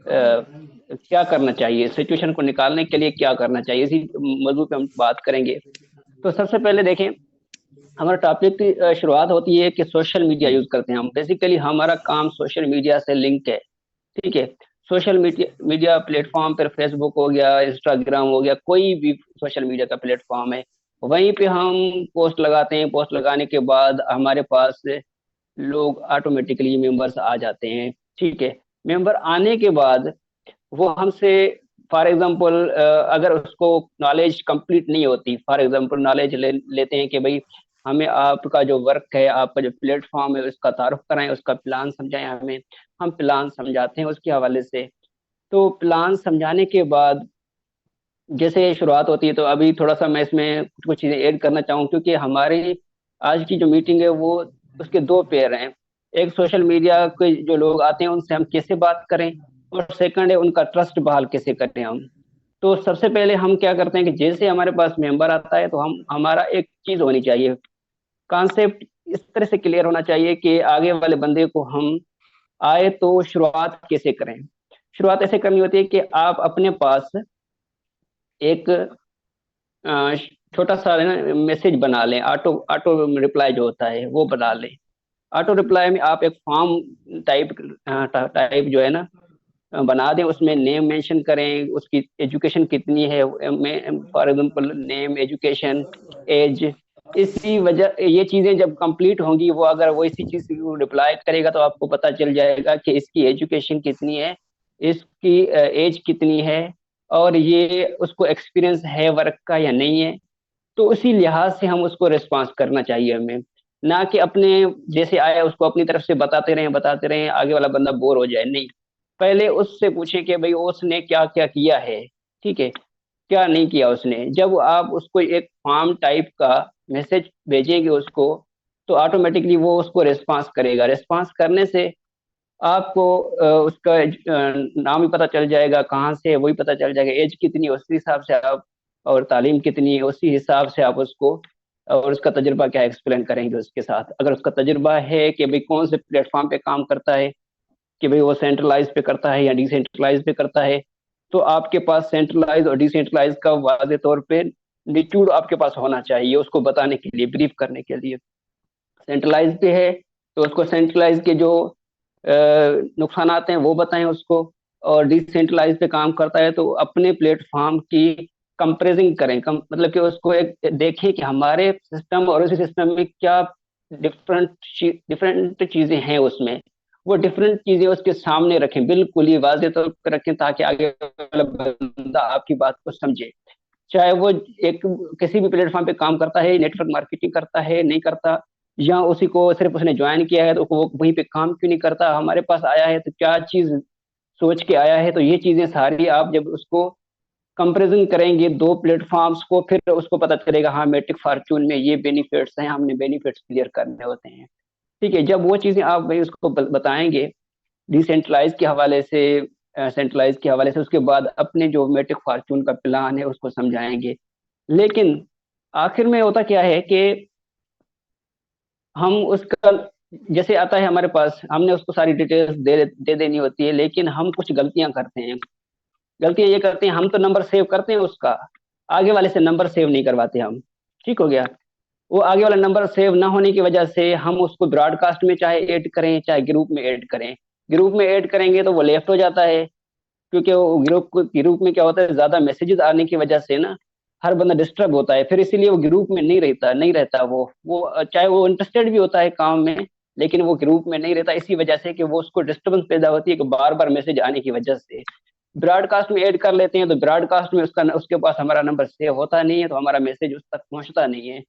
क्या करना चाहिए, सिचुएशन को निकालने के लिए क्या करना चाहिए, इसी मौजूद पे हम बात करेंगे। तो सबसे पहले देखें, हमारा टॉपिक की शुरुआत होती है कि सोशल मीडिया यूज करते हैं हम। बेसिकली हमारा काम सोशल मीडिया से लिंक है। ठीक है। सोशल मीडिया मीडिया प्लेटफॉर्म पर फेसबुक हो गया, इंस्टाग्राम हो गया, कोई भी सोशल मीडिया का प्लेटफॉर्म है, वहीं पे हम पोस्ट लगाते हैं। पोस्ट लगाने के बाद हमारे पास लोग ऑटोमेटिकली मेंबर्स आ जाते हैं। ठीक है। मेंबर आने के बाद वो हमसे, फॉर एग्जांपल, अगर उसको नॉलेज कंप्लीट नहीं होती, फॉर एग्जांपल नॉलेज लेते हैं कि भाई हमें आपका जो वर्क है, आपका जो प्लेटफॉर्म है, उसका तारुफ कराएं, उसका प्लान समझाएं हमें। हम प्लान समझाते हैं उसके हवाले से। तो प्लान समझाने के बाद जैसे शुरुआत होती है, तो अभी थोड़ा सा मैं इसमें कुछ कुछ चीजें ऐड करना चाहूँ, क्योंकि हमारी आज की जो मीटिंग है वो, उसके दो पेयर हैं। एक सोशल मीडिया के जो लोग आते हैं उनसे हम कैसे बात करें, और सेकंड है उनका ट्रस्ट बहाल कैसे करें हम। तो सबसे पहले हम क्या करते हैं कि जैसे हमारे पास मेंबर आता है तो हम, हमारा एक चीज होनी चाहिए, कॉन्सेप्ट इस तरह से क्लियर होना चाहिए कि आगे वाले बंदे को हम आए तो शुरुआत कैसे करें। शुरुआत ऐसे करनी होती है कि आप अपने पास एक अ, छोटा सा मैसेज बना लें, ऑटो ऑटो रिप्लाई जो होता है वो बना लें। ऑटो रिप्लाई में आप एक फॉर्म टाइप टाइप जो है ना, बना दें। उसमें नेम मेंशन करें, उसकी एजुकेशन कितनी है, for example name, education, age. इसी वजह, ये चीजें जब कंप्लीट होंगी, वो अगर वो इसी चीज को रिप्लाई करेगा तो आपको पता चल जाएगा कि इसकी एजुकेशन कितनी है, इसकी एज कितनी है, और ये उसको एक्सपीरियंस है वर्क का या नहीं है। तो उसी लिहाज से हम उसको रिस्पॉन्स करना चाहिए हमें, ना कि अपने जैसे आया उसको अपनी तरफ से बताते रहें, आगे वाला बंदा बोर हो जाए। नहीं, पहले उससे पूछें कि भाई उसने क्या क्या किया है। ठीक है। क्या नहीं किया उसने। जब आप उसको एक फॉर्म टाइप का मैसेज भेजेंगे उसको, तो ऑटोमेटिकली वो उसको रिस्पांस करेगा। रिस्पांस करने से आपको उसका नाम भी पता चल जाएगा, कहाँ से है वही पता चल जाएगा, एज कितनी है उसी हिसाब से आप, और तालीम कितनी है उसी हिसाब से आप उसको, और उसका तजुर्बा क्या एक्सप्लेन करेंगे उसके साथ। अगर उसका तजुर्बा है कि भाई कौन से प्लेटफॉर्म पे काम करता है, कि भाई वो सेंट्रलाइज पे करता है या डिसेंट्रलाइज पे करता है, तो आपके पास सेंट्रलाइज और डिसेंट्रलाइज का वाजे तौर पे निचोड़ आपके पास होना चाहिए उसको बताने के लिए, ब्रीफ करने के लिए। सेंट्रलाइज पे है तो उसको सेंट्रलाइज के जो नुकसान आते हैं वो बताएं उसको, और डिसेंट्रलाइज पे काम करता है तो अपने प्लेटफॉर्म की कंपेरिजन करें, मतलब कि उसको एक देखें कि हमारे सिस्टम और उसी सिस्टम में क्या डिफरेंट डिफरेंट चीजें हैं उसमें। वो डिफरेंट चीजें उसके सामने रखें, बिल्कुल ही वाजे तौर पर रखें, ताकि आगे वाला बंदा आपकी बात को समझे। चाहे वो एक किसी भी प्लेटफॉर्म पे काम करता है, नेटवर्क मार्केटिंग करता है नहीं करता, या उसी को सिर्फ उसने ज्वाइन किया है तो वो वहीं पे काम क्यों नहीं करता, हमारे पास आया है तो क्या चीज सोच के आया है। तो ये चीजें सारी आप जब उसको कंपैरिजन करेंगे दो प्लेटफॉर्म्स को, फिर उसको पता चलेगा हाँ मेट्रिक फॉर्च्यून में ये बेनिफिट्स हैं, हमने बेनिफिट्स क्लियर करने होते हैं। ठीक है। जब वो चीजें आप भाई उसको बताएंगे डिसेंट्रलाइज के हवाले से, सेंट्रलाइज के हवाले से, उसके बाद अपने जो मेट्रिक फॉर्च्यून का प्लान है उसको समझाएंगे। लेकिन आखिर में होता क्या है कि हम उसका, जैसे आता है हमारे पास, हमने उसको सारी डिटेल्स दे देनी होती है, लेकिन हम कुछ गलतियां करते हैं। गलतियां ये करते हैं, हम तो नंबर सेव करते हैं उसका, आगे वाले से नंबर सेव नहीं करवाते हम। ठीक हो गया। वो आगे वाला नंबर सेव ना होने की वजह से हम उसको ब्रॉडकास्ट में चाहे ऐड करें चाहे ग्रुप में ऐड करें, ग्रुप में ऐड करेंगे तो वो लेफ्ट हो जाता है। क्योंकि वो ग्रुप में क्या होता है, ज्यादा मैसेजेस आने की वजह से ना हर बंदा डिस्टर्ब होता है, फिर इसीलिए वो ग्रुप में नहीं रहता वो चाहे वो इंटरेस्टेड भी होता है काम में, लेकिन वो ग्रुप में नहीं रहता, इसी वजह से कि वो उसको डिस्टर्बेंस पैदा होती है कि बार बार मैसेज आने की वजह से। ब्रॉडकास्ट में ऐड कर लेते हैं तो ब्रॉडकास्ट में उसका, उसके पास हमारा नंबर सेव होता नहीं है, तो हमारा मैसेज उस तक पहुंचता नहीं है।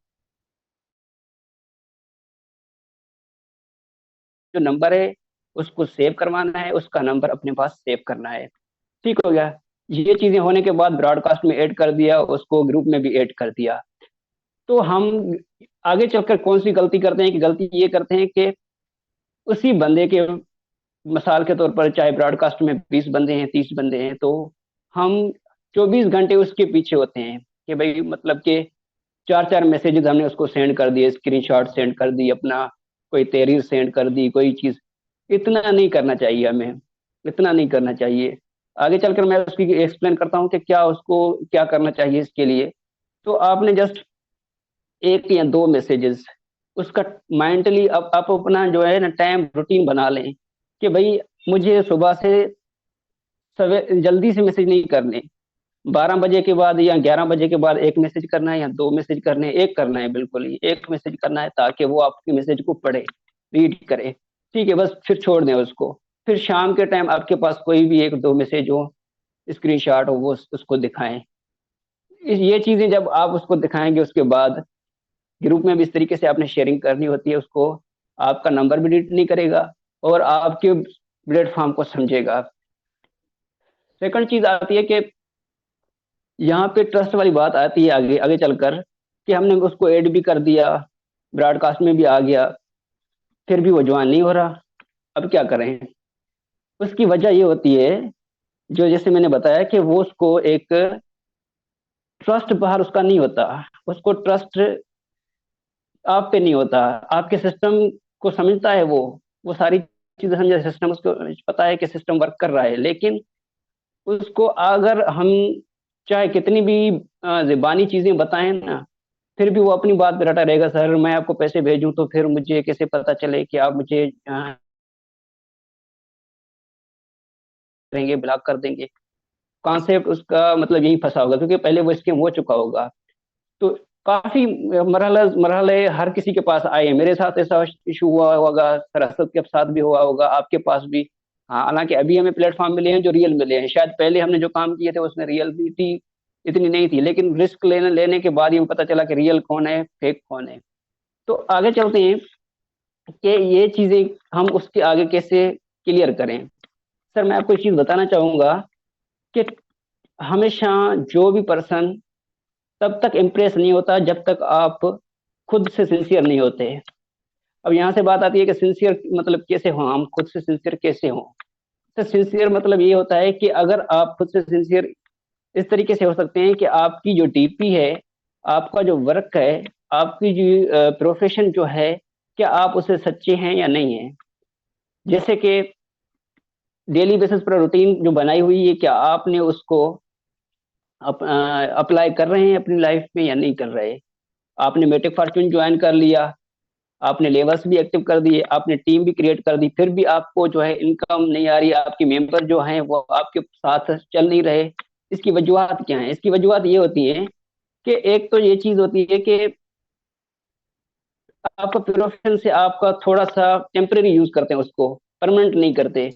जो नंबर है उसको सेव करवाना है, उसका नंबर अपने पास सेव करना है। ठीक हो गया। ये चीजें होने के बाद ब्रॉडकास्ट में ऐड कर दिया, उसको ग्रुप में भी ऐड कर दिया। तो हम आगे चलकर कौन सी गलती करते हैं, कि गलती ये करते हैं कि उसी बंदे के, मिसाल के तौर पर चाहे ब्रॉडकास्ट में 20 बंदे हैं 30 बंदे हैं, तो हम 24 घंटे उसके पीछे होते हैं कि भाई मतलब कि चार चार मैसेजेस हमने उसको सेंड कर दिए, स्क्रीनशॉट सेंड कर दी, अपना कोई तहरीर सेंड कर दी, कोई चीज। इतना नहीं करना चाहिए हमें, इतना नहीं करना चाहिए। आगे चलकर मैं उसकी एक्सप्लेन करता हूँ कि क्या उसको क्या करना चाहिए इसके लिए। तो आपने जस्ट एक या दो मैसेजेस उसका मेंटली आप अपना जो है ना टाइम रूटीन बना लें कि भाई मुझे सुबह से सवे जल्दी से मैसेज नहीं करने, 12 बजे के बाद या 11 बजे के बाद एक मैसेज करना है या दो मैसेज करने हैं, एक करना है, बिल्कुल ही एक मैसेज करना है ताकि वो आपके मैसेज को पढ़े, रीड करे। ठीक है, बस फिर छोड़ दें उसको। फिर शाम के टाइम आपके पास कोई भी एक दो मैसेज हो, स्क्रीनशॉट हो, वो उसको दिखाएं। ये चीजें जब आप उसको दिखाएंगे उसके बाद ग्रुप में भी इस तरीके से आपने शेयरिंग करनी होती है उसको। आपका नंबर भी डिलीट नहीं करेगा और आपके प्लेटफॉर्म को समझेगा। सेकंड चीज आती है कि यहाँ पे ट्रस्ट वाली बात आती है आगे आगे चलकर, कि हमने उसको ऐड भी कर दिया, ब्रॉडकास्ट में भी आ गया, फिर भी वो ज्वाइन नहीं हो रहा। अब क्या करें? उसकी वजह ये होती है, जो जैसे मैंने बताया कि वो उसको एक ट्रस्ट बाहर उसका नहीं होता, उसको ट्रस्ट आप पे नहीं होता, आपके सिस्टम को समझता है वो सारी चीजें समझे, सिस्टम उसको पता है कि सिस्टम वर्क कर रहा है। लेकिन उसको अगर हम चाहे कितनी भी ज़ुबानी चीजें बताएं ना, फिर भी वो अपनी बात पे रटा रहेगा। सर मैं आपको पैसे भेजूं तो फिर मुझे कैसे पता चले कि आप मुझे करेंगे, ब्लॉक कर देंगे। कॉन्सेप्ट उसका मतलब यही फंसा होगा, क्योंकि पहले वो स्कीम हो चुका होगा। तो काफी मरहले हर किसी के पास आए हैं। मेरे साथ ऐसा इशू हुआ होगा, सरसद के साथ भी हुआ होगा, आपके पास भी। हाँ, हालांकि अभी हमें प्लेटफॉर्म मिले हैं जो रियल मिले हैं, शायद पहले हमने जो काम किए थे उसमें रियलिटी इतनी नहीं थी, लेकिन रिस्क लेने लेने के बाद ये पता चला कि रियल कौन है, फेक कौन है। तो आगे चलते हैं कि ये चीजें हम उसके आगे कैसे क्लियर करें। सर मैं आपको एक चीज बताना चाहूंगा कि हमेशा जो भी पर्सन तब तक इम्प्रेस नहीं होता जब तक आप खुद से सिंसियर नहीं होते। अब यहाँ से बात आती है कि सिंसियर मतलब कैसे हो, हम खुद से सिंसियर कैसे हों। तो सिंसियर मतलब ये होता है कि अगर आप खुद से सिंसियर इस तरीके से हो सकते हैं कि आपकी जो डीपी है, आपका जो वर्क है, आपकी जो प्रोफेशन जो है, क्या आप उससे सच्चे हैं या नहीं है। जैसे कि डेली बेसिस पर रूटीन जो बनाई हुई है, क्या आपने उसको अप्लाई कर रहे हैं अपनी लाइफ में या नहीं कर रहे। आपने मेटिक फॉर्च्यून ज्वाइन कर लिया, आपने लेबर्स भी एक्टिव कर दिए, आपने टीम भी क्रिएट कर दी, फिर भी आपको जो है इनकम नहीं आ रही, आपकी मेंबर जो हैं वो आपके साथ चल नहीं रहे। इसकी वजूहत क्या है? इसकी वजूहत ये होती है कि एक तो ये चीज होती है कि आपका प्रोफेशन से आपका थोड़ा सा टेम्परेरी यूज करते हैं, उसको परमानेंट नहीं करते।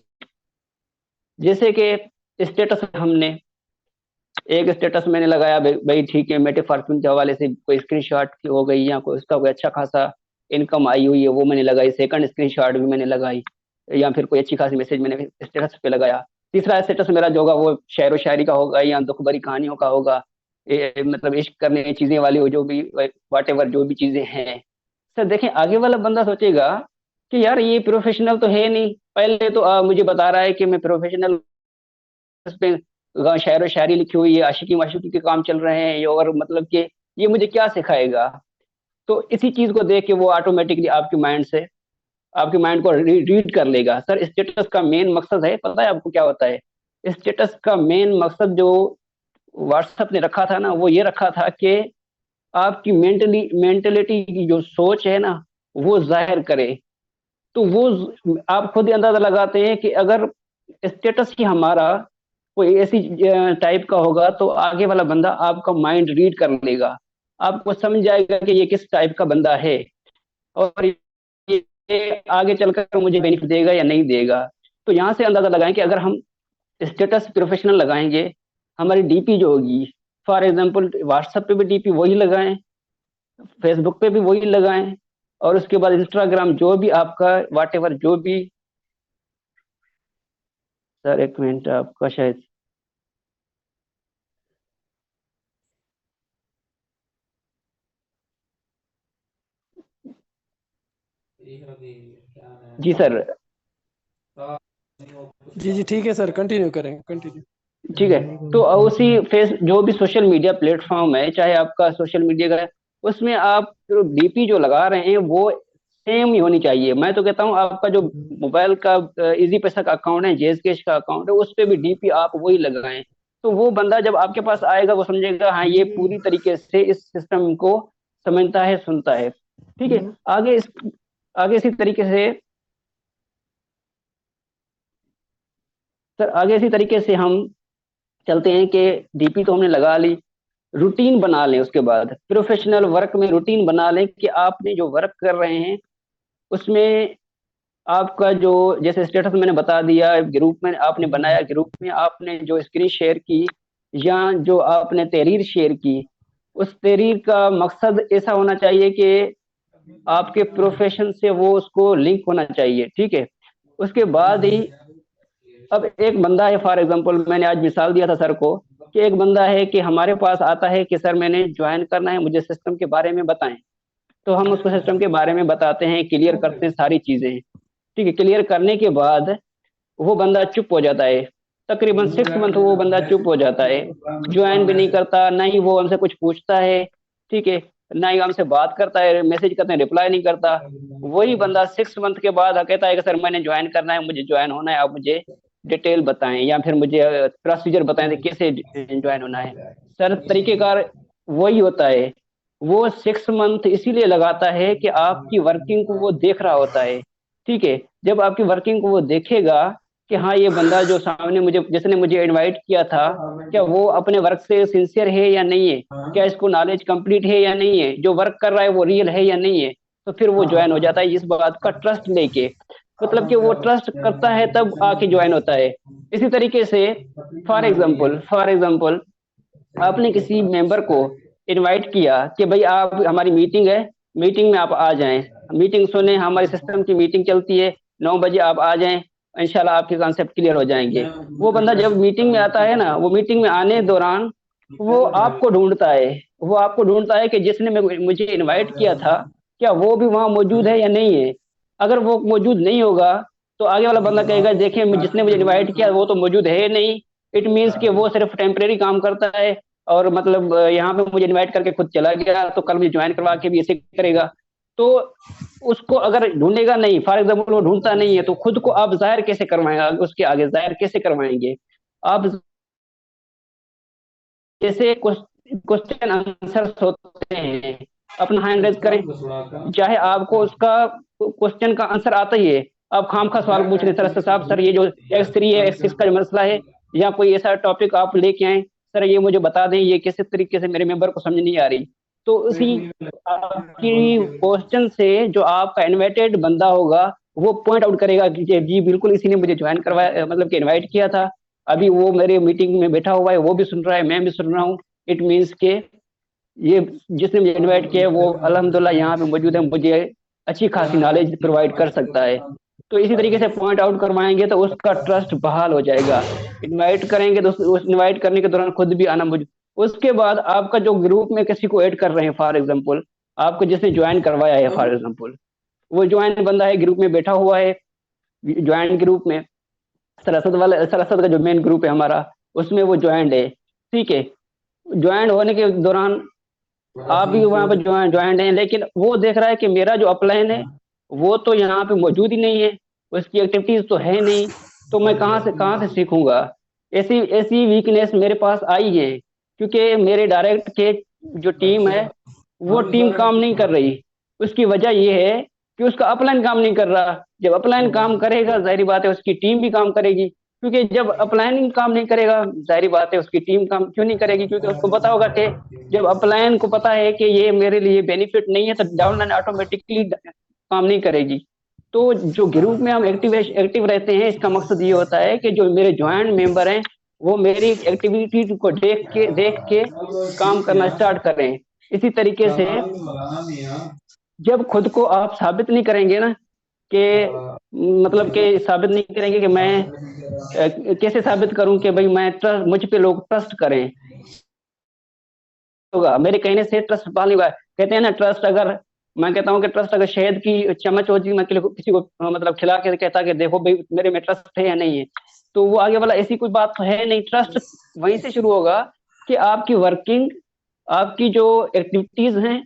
जैसे कि स्टेटस, हमने एक स्टेटस मैंने लगाया, भाई ठीक है मेटे फॉर्चून के हवाले से कोई स्क्रीनशॉट की हो गई या कोई उसका कोई अच्छा खासा इनकम आई हुई है वो मैंने लगाई, सेकंड स्क्रीनशॉट भी मैंने लगाई, या फिर कोई अच्छी खासी मैसेज मैंने स्टेटस पे लगाया। तीसरा स्टेटस मेरा जो होगा वो शेर व शायरी का होगा या दुख भरी कहानियों का होगा, मतलब इश्क करने की चीजें वाली हो, जो भी वाट एवर जो भी चीजें हैं। सर देखें, आगे वाला बंदा सोचेगा कि यार ये प्रोफेशनल तो है नहीं, पहले तो मुझे बता रहा है कि मैं प्रोफेशनल पे शायर व शायरी लिखी हुई है, आशिकी माशिकी के काम चल रहे हैं ये, और मतलब कि ये मुझे क्या सिखाएगा। तो इसी चीज को देख के वो ऑटोमेटिकली आपके माइंड को रीड कर लेगा। सर स्टेटस का मेन मकसद है, पता है आपको क्या होता है? स्टेटस का मेन मकसद जो व्हाट्सएप ने रखा था ना, वो ये रखा था कि आपकी मेंटेलिटी की जो सोच है ना, वो जाहिर करे। तो वो आप खुद ही अंदाजा लगाते हैं कि अगर स्टेटस ही हमारा कोई ऐसी टाइप का होगा तो आगे वाला बंदा आपका माइंड रीड कर लेगा, आपको समझ जाएगा कि ये किस टाइप का बंदा है, और ये आगे चलकर मुझे बेनिफिट देगा या नहीं देगा। तो यहाँ से अंदाजा लगाएं कि अगर हम स्टेटस प्रोफेशनल लगाएंगे, हमारी डीपी जो होगी, फॉर एग्जाम्पल व्हाट्सएप पे भी डीपी वही लगाएं, फेसबुक पे भी वही लगाएं, और उसके बाद इंस्टाग्राम जो भी आपका वाट एवर जो भी। सर एक मिनट, आपका शायद जी सर। जी जी ठीक है सर, कंटिन्यू करें, कंटिन्यू। ठीक है, तो उसी फेस जो भी सोशल मीडिया प्लेटफॉर्म है, चाहे आपका सोशल मीडिया का है, उसमें आप डीपी जो लगा रहे हैं वो सेम ही होनी चाहिए। मैं तो कहता हूँ आपका जो मोबाइल का इजी पैसा का अकाउंट है, जेज कैश का अकाउंट है, उस पे भी डीपी आप वही लगाएं। तो वो बंदा जब आपके पास आएगा वो समझेगा हाँ ये पूरी तरीके से इस सिस्टम को समझता है, सुनता है। ठीक है। आगे इसी तरीके से सर, आगे इसी तरीके से हम चलते हैं कि डीपी तो हमने लगा ली, रूटीन बना लें। उसके बाद प्रोफेशनल वर्क में रूटीन बना लें कि आपने जो वर्क कर रहे हैं उसमें आपका जो, जैसे स्टेटस मैंने बता दिया, ग्रुप में आपने बनाया, ग्रुप में आपने जो स्क्रीन शेयर की या जो आपने तहरीर शेयर की, उस तहरीर का मकसद ऐसा होना चाहिए कि आपके प्रोफेशन से वो उसको लिंक होना चाहिए। ठीक है। उसके बाद ही अब एक बंदा है, फॉर एग्जांपल मैंने आज मिसाल दिया था सर को कि एक बंदा है कि हमारे पास आता है कि सर मैंने ज्वाइन करना है, मुझे सिस्टम के बारे में बताएं। तो हम उसको सिस्टम के बारे में बताते हैं, क्लियर करते हैं सारी चीजें। ठीक है। क्लियर करने के बाद वो बंदा चुप हो जाता है। तकरीबन 6 मंथ वो बंदा चुप हो जाता है, ज्वाइन भी नहीं करता, ना ही वो हमसे कुछ पूछता है। ठीक है। ना ही हमसे बात करता है, मैसेज करते हैं रिप्लाई नहीं करता। वही बंदा 6 मंथ के बाद कहता है कि सर मैंने ज्वाइन करना है, मुझे ज्वाइन होना है, आप मुझे डिटेल बताएं या फिर मुझे प्रोसीजर बताएं कि कैसे ज्वाइन होना है। सर तरीकेकार वही होता है। वो 6 मंथ इसीलिए लगाता है कि आपकी वर्किंग को वो देख रहा होता है। ठीक है। जब आपकी वर्किंग को वो देखेगा कि हाँ ये बंदा जो सामने मुझे, जिसने मुझे इनवाइट किया था, क्या वो अपने वर्क से सिंसियर है या नहीं है, क्या इसको नॉलेज कंप्लीट है या नहीं है, जो वर्क कर रहा है वो रियल है या नहीं है, तो फिर वो ज्वाइन हो जाता है इस बात का ट्रस्ट लेके। मतलब कि वो ट्रस्ट करता है तब आके ज्वाइन होता है। इसी तरीके से फॉर एग्जाम्पल आपने किसी मेंबर को इनवाइट किया कि भाई आप, हमारी मीटिंग है, मीटिंग में आप आ जाएं, मीटिंग सुने, हमारे सिस्टम की मीटिंग चलती है, 9 बजे आप आ जाएं, इंशाल्लाह आपके कॉन्सेप्ट क्लियर हो जाएंगे। वो बंदा जब मीटिंग में आता है ना, वो मीटिंग में आने दौरान वो आपको ढूंढता है कि जिसने मुझे इनवाइट किया था, क्या वो भी वहां मौजूद है या नहीं है। अगर वो मौजूद नहीं होगा तो आगे वाला बंदा कहेगा देखिए जिसने मुझे इनवाइट किया वो तो मौजूद है नहीं, इट मीन्स कि वो सिर्फ टेम्परेरी काम करता है और मतलब यहाँ पे मुझे इनवाइट करके खुद चला गया, तो कल मुझे ज्वाइन करवा के भी ऐसे करेगा। तो उसको अगर ढूंढेगा नहीं, फॉर एग्जाम्पल वो ढूंढता नहीं है, तो खुद को आप जाहिर कैसे करवाएंगे, उसके आगे जाहिर कैसे करवाएंगे आप। जैसे क्वेश्चन आंसर होते हैं, अपना हैंड रेज करें, चाहे आपको उसका क्वेश्चन का आंसर आता ही है, आप खाम खा सवाल पूछ रहे सर से, साहब सर ये जो X3 है, X6 का जो मसला है, या कोई ऐसा टॉपिक आप लेके आए, सर ये मुझे बता दें, ये किस तरीके से मेरे मेंबर को समझ नहीं आ रही। तो उसी आपकी क्वेश्चन से जो आपका इनवाइटेड बंदा होगा वो पॉइंट आउट करेगा कि जी बिल्कुल इसी ने मुझे ज्वाइन करवाया, मतलब कि इनवाइट किया था, अभी वो मेरे मीटिंग में बैठा हुआ है, वो भी सुन रहा है, मैं भी सुन रहा हूँ। इट मीन्स के ये जिसने मुझे इनवाइट किया है वो अल्हम्दुलिल्लाह यहाँ पे मौजूद है, मुझे अच्छी खासी नॉलेज प्रोवाइड कर सकता है। तो इसी तरीके से पॉइंट आउट करवाएंगे तो उसका ट्रस्ट बहाल हो जाएगा। इनवाइट करेंगे तो उस इनवाइट करने के दौरान खुद भी आना मौजूद। उसके बाद आपका जो ग्रुप में किसी को ऐड कर रहे हैं, फॉर एग्जाम्पल आपको जिसने ज्वाइन करवाया है, फॉर एग्जाम्पल वो ज्वाइन बंदा है, ग्रुप में बैठा हुआ है, ज्वाइन ग्रुप में सरसद का जो मेन ग्रुप है हमारा, उसमें वो ज्वाइंट है। ठीक है। ज्वाइंट होने के दौरान आप भी वहां पर ज्वाइंट हैं, लेकिन वो देख रहा है कि मेरा जो अपलाइन है वो तो यहाँ पे मौजूद ही नहीं है, उसकी एक्टिविटीज तो है नहीं, तो मैं कहाँ से सीखूंगा। ऐसी ऐसी वीकनेस मेरे पास आई है, क्योंकि मेरे डायरेक्ट के जो टीम है वो टीम काम नहीं कर रही। उसकी वजह ये है कि उसका अपलाइन काम नहीं कर रहा। जब अपलाइन काम करेगा जाहिर बात है उसकी टीम भी काम करेगी, क्योंकि जब अपलाइन काम नहीं करेगा जाहिर बात है उसकी टीम काम क्यों नहीं करेगी, क्योंकि उसको पता होगा कि जब अपलाइन को पता है कि ये मेरे लिए बेनिफिट नहीं है तो डाउनलाइन ऑटोमेटिकली काम नहीं करेगी। तो जो ग्रुप में हम एक्टिव रहते हैं, इसका मकसद ये होता है कि जो मेरे ज्वाइंट मेंबर हैं वो मेरी एक्टिविटी को देख के काम करना स्टार्ट करें। इसी तरीके से जब खुद को आप साबित नहीं करेंगे ना कि, मतलब कि साबित नहीं करेंगे कि मैं कैसे साबित करूं कि भाई मैं ट्रस्ट, मुझ पे लोग ट्रस्ट करें, होगा मेरे कहने से ट्रस्ट पाल नहीं होगा। कहते हैं ना ट्रस्ट, अगर मैं कहता हूँ कि ट्रस्ट अगर शहद की चम्मच होती, मैं किसी को मतलब खिला के कहता कि देखो भाई मेरे में ट्रस्ट है या नहीं है, तो वो आगे वाला ऐसी कोई बात तो है नहीं। ट्रस्ट वहीं से शुरू होगा कि आपकी वर्किंग, आपकी जो एक्टिविटीज हैं,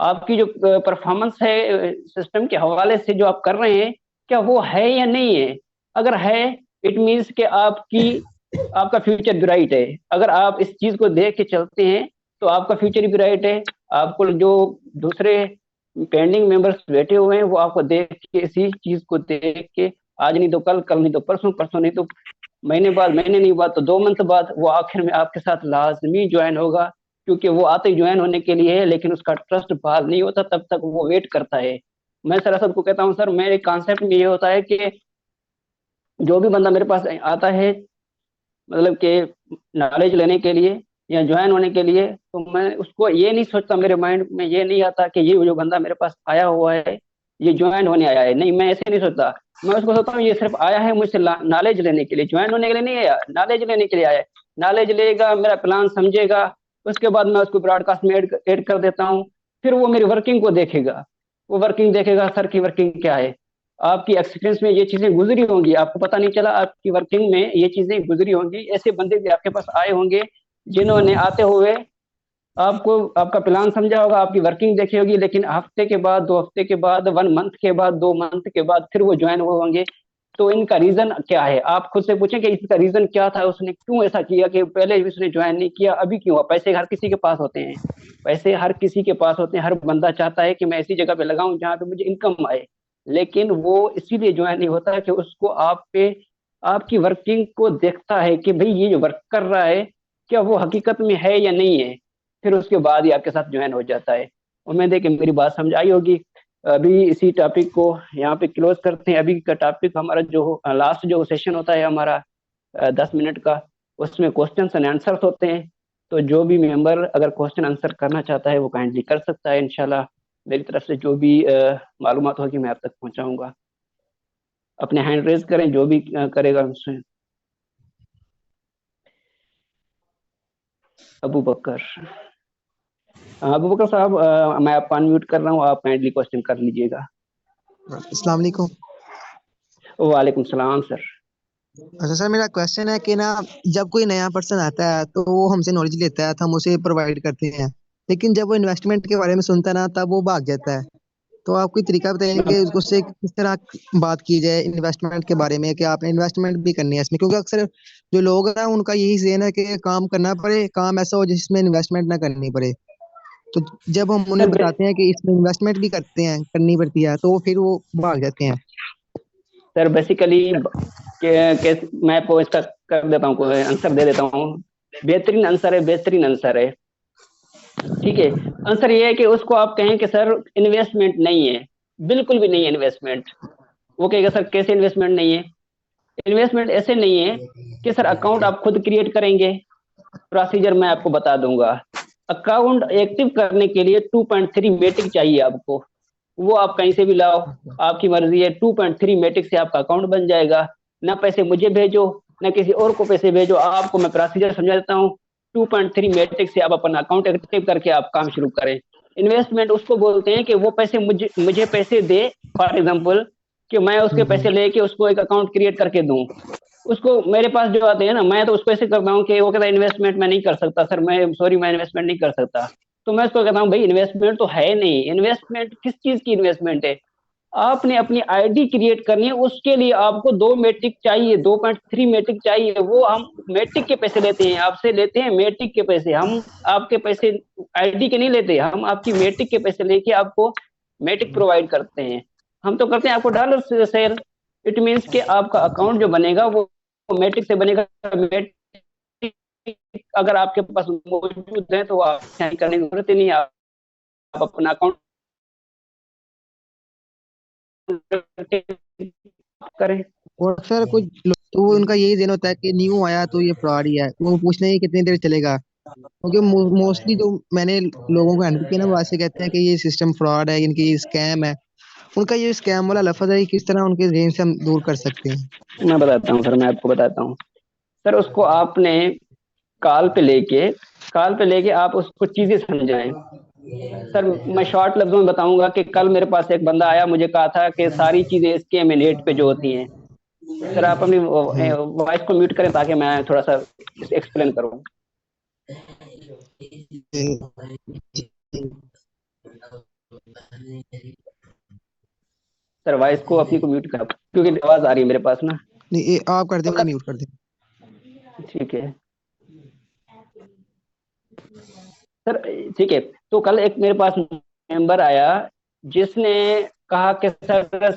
आपकी जो परफॉर्मेंस है सिस्टम के हवाले से जो आप कर रहे हैं, क्या वो है या नहीं है? अगर है, इट मीन्स कि आपका फ्यूचर ब्राइट है। अगर आप इस चीज को देख के चलते हैं तो आपका फ्यूचर भी ब्राइट है। आपको जो दूसरे पेंडिंग मेंबर्स बैठे हुए हैं वो आपको देख के, इसी चीज को देख के, आज नहीं तो कल, कल नहीं तो परसों, परसों नहीं तो महीने बाद, महीने नहीं बाद तो 2 मंथ बाद वो आखिर में आपके साथ लाजमी ज्वाइन होगा। क्योंकि वो आते ही ज्वाइन होने के लिए है, लेकिन उसका ट्रस्ट बहाल नहीं होता तब तक वो वेट करता है। मैं सर असद को कहता हूँ, सर मेरे कॉन्सेप्ट में ये होता है कि जो भी बंदा मेरे पास आता है, मतलब कि नॉलेज लेने के लिए या ज्वाइन होने के लिए, तो मैं उसको ये नहीं सोचता, मेरे माइंड में ये नहीं आता कि ये जो बंदा मेरे पास आया हुआ है ये ज्वाइन होने आया है। नहीं, मैं ऐसे नहीं सोचता। मैं उसको सोचता हूँ ये सिर्फ आया है मुझसे नॉलेज लेने के लिए, ज्वाइन होने के लिए नहीं आया, नॉलेज लेने के लिए आया है। नॉलेज लेगा, मेरा प्लान समझेगा, उसके बाद मैं उसको ब्रॉडकास्ट में ऐड कर देता हूँ। फिर वो मेरी वर्किंग को देखेगा, वो वर्किंग देखेगा, सर की वर्किंग क्या है। आपकी एक्सपीरियंस में ये चीजें गुजरी होंगी, आपको पता नहीं चला, आपकी वर्किंग में ये चीजें गुजरी होंगी। ऐसे बंदे भी आपके पास आए होंगे जिन्होंने आते हुए आपको आपका प्लान समझा होगा, आपकी वर्किंग देखी होगी, लेकिन हफ्ते के बाद, 2 हफ्ते के बाद, 1 मंथ के बाद, 2 मंथ के बाद फिर वो ज्वाइन हुए होंगे। तो इनका रीजन क्या है? आप खुद से पूछें कि इसका रीजन क्या था, उसने क्यों ऐसा किया कि पहले भी उसने ज्वाइन नहीं किया, अभी क्यों हुआ? पैसे हर किसी के पास होते हैं, पैसे हर किसी के पास होते हैं। हर बंदा चाहता है कि मैं ऐसी जगह पे लगाऊं जहां पे मुझे इनकम आए, लेकिन वो इसीलिए ज्वाइन नहीं होता है कि उसको आप पे, आपकी वर्किंग को देखता है कि भाई ये जो वर्क कर रहा है क्या वो हकीकत में है या नहीं है। फिर उसके बाद ही आपके साथ ज्वाइन हो जाता है। उम्मीद है कि मेरी बात समझ आई होगी। अभी इसी टॉपिक को यहाँ पे क्लोज करते हैं। अभी का टॉपिक हमारा जो लास्ट जो सेशन होता है हमारा 10 मिनट का, उसमें क्वेश्चन एंड आंसर्स होते हैं। तो जो भी मेंबर अगर क्वेश्चन आंसर करना चाहता है वो काइंडली कर सकता है। इंशाल्लाह मेरी तरफ से जो भी मालूमात होगी मैं आप तक पहुंचाऊंगा। अपने हैंड रेज करें, जो भी करेगा उनसे। अबू बकर, अबू बकर साहब, मैं आपको अनम्यूट कर रहा हूँ, आप काइंडली क्वेश्चन कर लीजिएगा। अस्सलाम वालेकुम। वालेकुम सलाम सर। अच्छा सर, मेरा क्वेश्चन है कि ना, जब कोई नया पर्सन आता है तो वो हमसे नॉलेज लेता है तो हम उसे प्रोवाइड करते हैं, लेकिन जब वो इन्वेस्टमेंट के बारे में सुनता है ना तब वो भाग जाता है। तो आप कोई तरीका बताइए कि उसको से किस तरह बात की जाए इन्वेस्टमेंट के बारे में, कि आपने इन्वेस्टमेंट भी करनी है इसमें, क्योंकि अक्सर जो लोग हैं उनका यही सेन है कि काम करना पड़े, काम ऐसा हो जिसमें इन्वेस्टमेंट ना करनी पड़े। तो जब हम सर उन्हें बताते हैं कि इसमें इन्वेस्टमेंट भी करते हैं, करनी पड़ती है, तो फिर वो भाग जाते हैं। सर बेसिकली मैं आपको इसका कर देता हूँ, आंसर दे देता हूँ। बेहतरीन आंसर है, बेहतरीन आंसर है। ठीक है, आंसर ये है कि उसको आप कहें कि सर इन्वेस्टमेंट नहीं है, बिल्कुल भी नहीं है इन्वेस्टमेंट। वो कहेगा सर कैसे इन्वेस्टमेंट नहीं है? इन्वेस्टमेंट ऐसे नहीं है कि सर अकाउंट आप खुद क्रिएट करेंगे। प्रोसीजर मैं आपको बता दूंगा। अकाउंट एक्टिव करने के लिए 2.3 मैट्रिक चाहिए आपको। वो आप कहीं से भी लाओ, आपकी मर्जी है। 2.3 मैट्रिक से आपका अकाउंट बन जाएगा। ना पैसे मुझे भेजो, ना किसी और को पैसे भेजो, आपको मैं प्रोसीजर समझा देता हूँ। 2.3 मैट्रिक से आप अपना अकाउंट एक्टिव करके आप काम शुरू करें। इन्वेस्टमेंट उसको बोलते हैं कि वो पैसे मुझे मुझे पैसे दे, फॉर एग्जाम्पल, कि मैं उसके पैसे लेके उसको एक अकाउंट क्रिएट करके दूं। उसको मेरे पास जो आते हैं ना, मैं तो उसको ऐसे करता हूँ कि वो कहता है इन्वेस्टमेंट मैं नहीं कर सकता सर, मैं सॉरी, मैं इन्वेस्टमेंट नहीं कर सकता। तो मैं उसको कहता हूँ भाई इन्वेस्टमेंट तो है नहीं। इन्वेस्टमेंट किस चीज की इन्वेस्टमेंट है? आपने अपनी आईडी क्रिएट करनी है, उसके लिए आपको 2 मैट्रिक चाहिए, 2.3 मैट्रिक चाहिए। वो हम मैट्रिक के पैसे लेते हैं, आपसे लेते हैं मैट्रिक के पैसे। हम आपके पैसे आईडी के नहीं लेते, हम आपकी मैट्रिक के पैसे लेके आपको मैट्रिक प्रोवाइड करते हैं। हम तो करते हैं आपको डॉलर से सेल। इट मीन्स कि आपका अकाउंट जो बनेगा वो मैट्रिक से बनेगा। मैट्रिक अगर आपके पास मौजूद है तो आप साइन करने की जरूरत ही नहीं है। आप अपना अकाउंट करें। और सर कुछ लोग तो उनका यही देन होता है कि न्यू आया तो ये फ्रॉड ही है, वो पूछते हैं कि कितनी देर चलेगा, क्योंकि मोस्टली जो मैंने लोगों को हैंडल किया ना, वो ऐसे कहते हैं कि ये सिस्टम फ्रॉड है, इनकी ये स्कैम है। उनका ये स्कैम वाला लफ्ज है, ये किस तरह उनके जेहन से हम दूर कर सकते हैं? मैं बताता हूँ सर, मैं आपको बताता हूँ। सर उसको आपने कॉल पे लेके कॉल पे लेके आप उसको चीजें समझाएं। सर मैं शॉर्ट लफ्जों में बताऊंगा कि कल मेरे पास एक बंदा आया, मुझे कहा था कि सारी चीजें इसके में नेट पे जो होती हैं। सर आप अपनी वॉइस को म्यूट करें ताकि मैं थोड़ा सा एक्सप्लेन करूं। सर वॉइस को अपनी को म्यूट कर, क्योंकि आवाज आ रही है मेरे पास ना। नहीं, ये आप कर दे, तो मैं म्यूट कर दे। ठीक है सर, ठीक है। तो कल एक मेरे पास मेंबर आया जिसने कहा कि सर,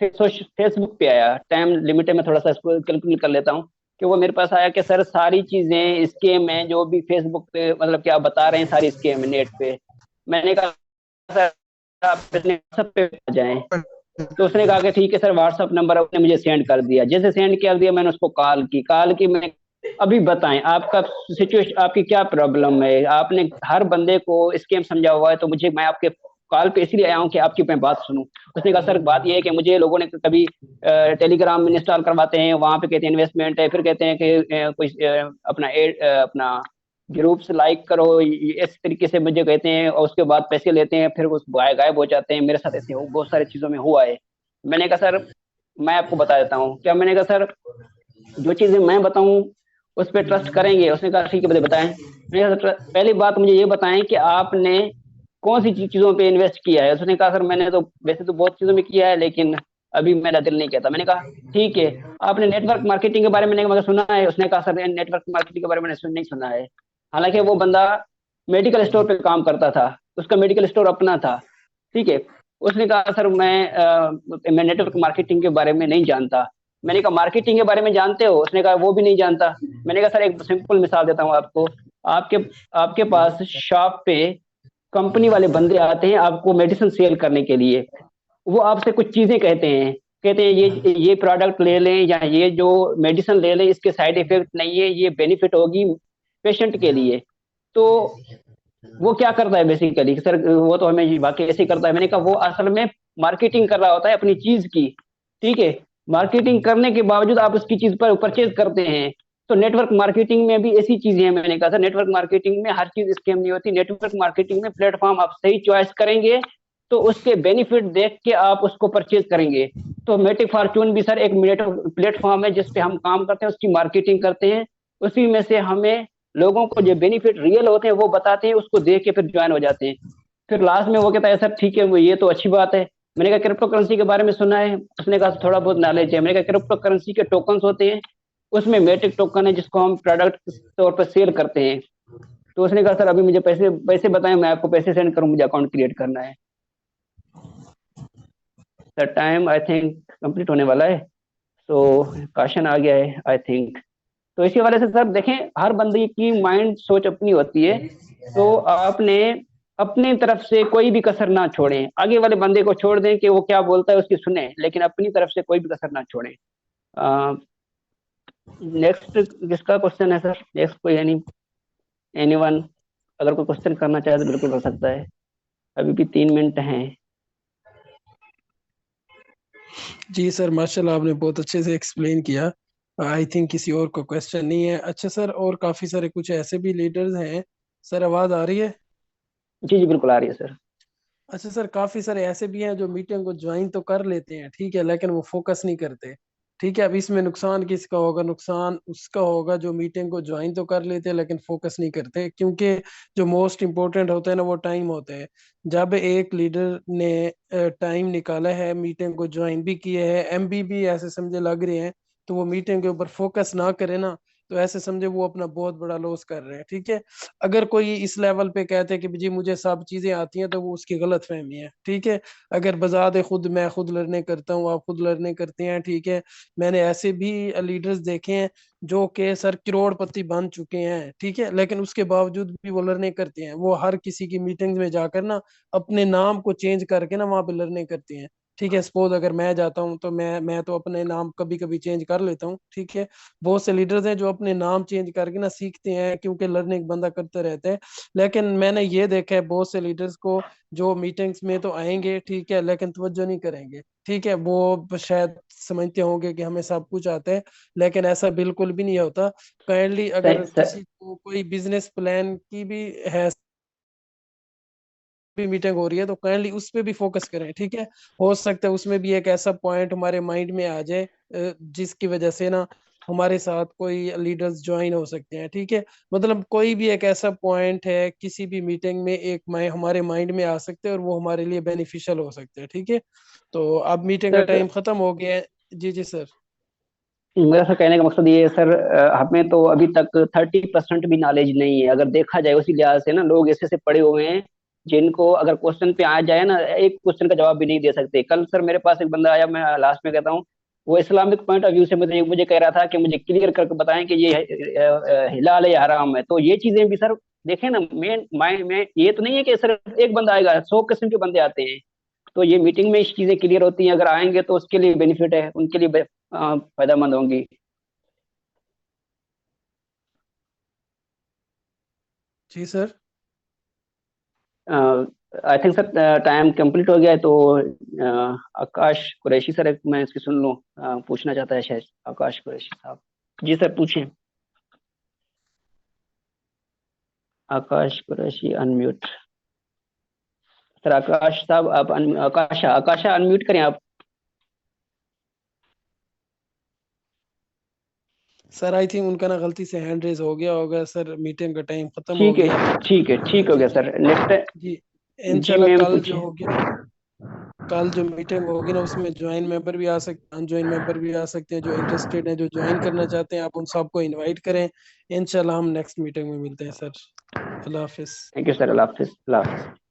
फेसबुक पे आया, टाइम लिमिट है, मैं थोड़ा सा इसको कैलकुलेट कर लेता हूँ। कि वो मेरे पास आया कि सर सारी चीजें स्केम है, जो भी फेसबुक पे मतलब क्या बता रहे हैं सारी स्केम है नेट पे। मैंने कहा सर आप अपने व्हाट्सएप पे आ जाएं। तो उसने कहा कि ठीक है सर, व्हाट्सअप नंबर उसने मुझे सेंड कर दिया। जैसे सेंड कर दिया मैंने उसको कॉल की मैं, अभी बताएं आपका सिचुएशन, आपकी क्या प्रॉब्लम है, आपने हर बंदे को स्कीम समझा हुआ है, तो मुझे, मैं आपके कॉल पे इसलिए आया हूँ कि आपकी मैं बात सुनूं। उसने कहा सर बात यह है कि मुझे लोगों ने कभी टेलीग्राम इंस्टॉल करवाते हैं, वहां पे कहते हैं इन्वेस्टमेंट है, फिर कहते हैं कि कुछ अपना ग्रुप्स लाइक करो, इस तरीके से मुझे कहते हैं, और उसके बाद पैसे लेते हैं, फिर उस गायब हो जाते हैं। मेरे साथ ऐसे बहुत सारी चीजों में हुआ है। मैंने कहा सर मैं आपको बता देता हूँ क्या। मैंने कहा सर जो चीजें मैं बताऊं उस पर ट्रस्ट करेंगे? उसने कहा ठीक है मुझे बताएं। मैंने कहा "सर, पहली बात मुझे ये बताएं कि आपने कौन सी चीजों पे इन्वेस्ट किया है?" उसने कहा सर मैंने तो वैसे तो बहुत चीजों में किया है, लेकिन अभी मेरा दिल नहीं कहता। मैंने कहा ठीक है, आपने नेटवर्क मार्केटिंग के बारे में मगर सुना है? उसने कहा सर नेटवर्क मार्केटिंग के बारे में मैंने नहीं सुना है। हालांकि वो बंदा मेडिकल स्टोर पे काम करता था, उसका मेडिकल स्टोर अपना था। ठीक है। उसने कहा सर मैं नेटवर्क मार्केटिंग के बारे में नहीं जानता। मैंने कहा मार्केटिंग के बारे में जानते हो? उसने कहा वो भी नहीं जानता। मैंने कहा सर एक सिंपल मिसाल देता हूँ आपको। आपके आपके पास शॉप पे कंपनी वाले बंदे आते हैं आपको मेडिसिन सेल करने के लिए। वो आपसे कुछ चीजें कहते हैं ये प्रोडक्ट ले लें, या ये जो मेडिसिन ले लें, इसके साइड इफेक्ट नहीं है, ये बेनिफिट होगी पेशेंट के लिए। तो वो क्या करता है बेसिकली सर, वो तो हमें वाकई ऐसे ही करता है। मैंने कहा वो असल में मार्केटिंग कर रहा होता है अपनी चीज की। ठीक है। मार्केटिंग करने के बावजूद आप उसकी चीज पर परचेज करते हैं। तो नेटवर्क मार्केटिंग में भी ऐसी चीजें हैं। मैंने कहा सर नेटवर्क मार्केटिंग में हर चीज स्कैम नहीं होती। नेटवर्क मार्केटिंग में प्लेटफॉर्म आप सही चॉइस करेंगे तो उसके बेनिफिट देख के आप उसको परचेज करेंगे। तो मेटिक फॉर्चून भी सर एक प्लेटफॉर्म है जिसपे हम काम करते हैं, उसकी मार्केटिंग करते हैं। उसी में से हमें लोगों को जो बेनिफिट रियल होते हैं वो बताते हैं, उसको देख के फिर ज्वाइन हो जाते हैं। फिर लास्ट में वो कहता है सर ठीक है, वो ये तो अच्छी बात है। मैंने कहा क्रिप्टो करेंसी के बारे में सुना है? उसने कहा थोड़ा बहुत नॉलेज है। मैंने कहा क्रिप्टो करेंसी के टोकन्स होते हैं, उसमें मेटिक टोकन है जिसको हम प्रोडक्ट के तौर पर सेल करते हैं। तो उसने कहा सर अभी मुझे पैसे पैसे बताएं, मैं आपको पैसे सेंड करूं, मुझे अकाउंट क्रिएट करना है। Sir time I think complete होने वाला है। सो क्वेश्चन आ गया है आई थिंक। तो इसी वाले से सर देखें, हर बंदे की माइंड सोच अपनी होती है। तो आपने अपनी तरफ से कोई भी कसर ना छोड़ें, आगे वाले बंदे को छोड़ दें कि वो क्या बोलता है उसकी सुने, लेकिन अपनी तरफ से कोई भी कसर ना छोड़ें। नेक्स्ट किसका क्वेश्चन है सर? नेक्स्ट कोई एनीवन अगर कोई क्वेश्चन करना चाहे तो बिल्कुल कर सकता है, अभी भी 3 मिनट हैं। जी सर, माशाल्लाह आपने बहुत अच्छे से एक्सप्लेन किया। आई थिंक किसी और को क्वेश्चन नहीं है। अच्छा सर, और काफी सारे कुछ ऐसे भी लीडर्स हैं। सर आवाज आ रही है? जी जी बिल्कुल आ रही है सर। अच्छा सर, काफी सारे ऐसे भी हैं जो मीटिंग को ज्वाइन तो कर लेते हैं, ठीक है, लेकिन वो फोकस नहीं करते। ठीक है, अब इसमें नुकसान किसका होगा? नुकसान उसका होगा जो मीटिंग को ज्वाइन तो कर लेते हैं लेकिन फोकस नहीं करते, क्योंकि जो मोस्ट इम्पोर्टेंट होता है ना वो टाइम होता है। जब एक लीडर ने टाइम निकाला है, मीटिंग को ज्वाइन भी किए हैं, एमबी भी ऐसे समझे लग रहे हैं, तो वो मीटिंग के ऊपर फोकस ना करे ना, तो ऐसे समझे वो अपना बहुत बड़ा लॉस कर रहे हैं। ठीक है, अगर कोई इस लेवल पे कहते हैं कि जी मुझे सब चीजें आती हैं, तो वो उसकी गलत फहमी है। ठीक है, अगर बजाते खुद मैं खुद लर्निंग करता हूँ, आप खुद लर्निंग करते हैं, ठीक है, मैंने ऐसे भी लीडर्स देखे हैं जो कि सर करोड़पति बन चुके हैं, ठीक है, लेकिन उसके बावजूद भी वो लर्निंग करते हैं। वो हर किसी की मीटिंग्स में जाकर ना अपने नाम को चेंज करके ना वहां पे लर्निंग करते हैं। ठीक है, सपोज अगर मैं जाता हूँ तो मैं तो अपने नाम कभी कभी चेंज कर लेता हूँ। ठीक है, बहुत से लीडर्स हैं जो अपने नाम चेंज करके ना सीखते हैं, क्योंकि लर्निंग बंदा करते रहता है। लेकिन मैंने ये देखा है बहुत से लीडर्स को जो मीटिंग्स में तो आएंगे, ठीक है, लेकिन तवज्जो नहीं करेंगे। ठीक है, वो शायद समझते होंगे कि हमें सब कुछ आता है, लेकिन ऐसा बिल्कुल भी नहीं होता। काइंडली अगर सही सर। किसी को कोई बिजनेस प्लान की भी है, भी मीटिंग हो रही है, तो काइंडली उस पे भी फोकस करें। ठीक है, हो सकता है उसमें भी एक ऐसा पॉइंट हमारे माइंड में आ जाए जिसकी वजह से ना हमारे साथ कोई लीडर्स ज्वाइन हो सकते हैं, ठीक है। मतलब कोई भी एक ऐसा पॉइंट है किसी भी मीटिंग में एक हमारे माइंड में आ सकते हैं और वो हमारे लिए बेनिफिशियल हो सकते हैं, ठीक है। तो अब मीटिंग का सर टाइम खत्म हो गया है। जी जी सर। मेरा सर कहने का मकसद ये है सर, हमें तो अभी तक 30% भी नॉलेज नहीं है, अगर देखा जाए उसी लिहाज से ना। लोग ऐसे ऐसे पढ़े हुए हैं जिनको अगर क्वेश्चन पे आ जाए ना, एक क्वेश्चन का जवाब भी नहीं दे सकते। कल सर मेरे पास एक बंदा आया, मैं लास्ट में कहता हूँ, वो इस्लामिक पॉइंट ऑफ व्यू से मुझे मुझे कह रहा था कि मुझे क्लियर करके बताएं कि ये हिलाल है या हराम है। तो ये चीजें भी सर देखें ना, मैं ये तो नहीं है कि सिर्फ एक बंदा आएगा, 100 किस्म के बंदे आते हैं। तो ये मीटिंग में इस चीजें क्लियर होती हैं, अगर आएंगे तो उसके लिए बेनिफिट है, उनके लिए फायदेमंद होंगी। जी sir. I think sir time complete हो गया है, तो आकाश कुरैशी सर, एक मैं इसकी सुन लूं, पूछना चाहता है शायद आकाश कुरैशी साहब। जी सर पूछिए। आकाश कुरैशी अनम्यूट। सर आकाश साहब आप आकाशा आकाशा अनम्यूट करें आप। सर आई थिंक उनका ना गलती से हैंड रेज हो गया होगा सर, मीटिंग का टाइम खत्म हो ठीक गया। है ठीक है, ठीक हो जी गया जी। Sir, next. जी जी इंशाल्लाह मैम कल जो पूछिए। होगी ना, कल जो मीटिंग होगी ना उसमें ज्वाइन मेंबर भी आ सकते, अनज्वाइन मेंबर भी आ सकते हैं। जो इंटरेस्टेड हैं, जो ज्वाइन करना चाहते हैं, आप उन सबको इनवाइट करें। इंशाल्लाह हम नेक्स्ट मीटिंग में मिलते हैं sir. Allah Hafiz. Thank you sir, Allah Hafiz, Allah Hafiz.